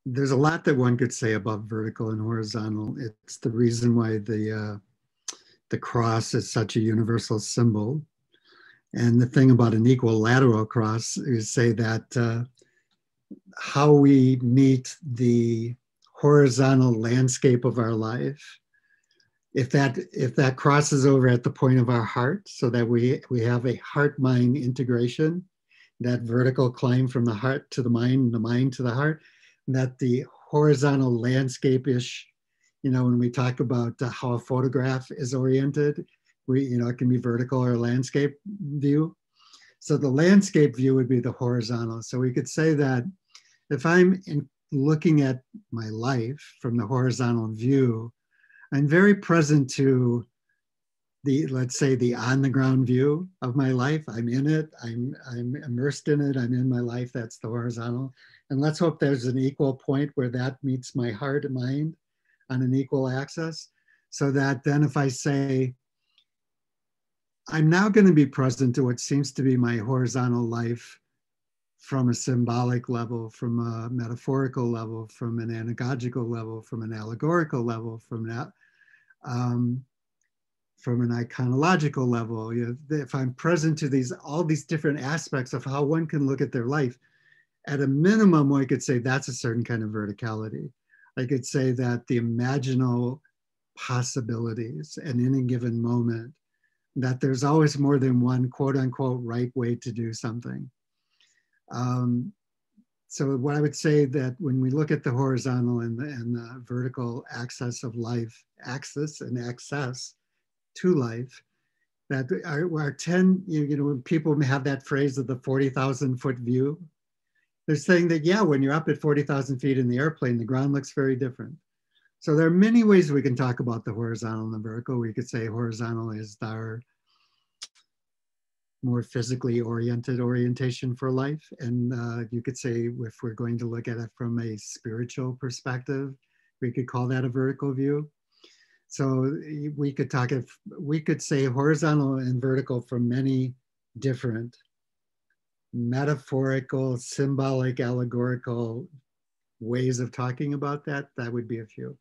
There's a lot that one could say about vertical and horizontal. It's the reason why the cross is such a universal symbol. And the thing about an equilateral cross is say that how we meet the horizontal landscape of our life, if that crosses over at the point of our heart, so that we have a heart-mind integration, that vertical climb from the heart to the mind, and the mind to the heart, that the horizontal landscape-ish, when we talk about how a photograph is oriented, it can be vertical or landscape view. So the landscape view would be the horizontal. So we could say that if I'm looking at my life from the horizontal view, I'm very present to let's say the on the ground view of my life. I'm in it, I'm immersed in it, I'm in my life, that's the horizontal. And let's hope there's an equal point where that meets my heart and mind on an equal axis. So that then if I say, I'm now going to be present to what seems to be my horizontal life from a symbolic level, from a metaphorical level, from an anagogical level, from an allegorical level, from an iconological level. If I'm present to all these different aspects of how one can look at their life, at a minimum, I could say that's a certain kind of verticality. I could say that the imaginal possibilities and in a given moment, that there's always more than one quote unquote right way to do something. So what I would say that when we look at the horizontal and the vertical axis of life, axis and access to life, that our 10, when people have that phrase of the 40,000 foot view, they're saying that, yeah, when you're up at 40,000 feet in the airplane, the ground looks very different. So there are many ways we can talk about the horizontal and the vertical. We could say horizontal is our more physically oriented orientation for life. And you could say, if we're going to look at it from a spiritual perspective, we could call that a vertical view. So we could say horizontal and vertical from many different metaphorical, symbolic, allegorical ways of talking about that. That would be a few.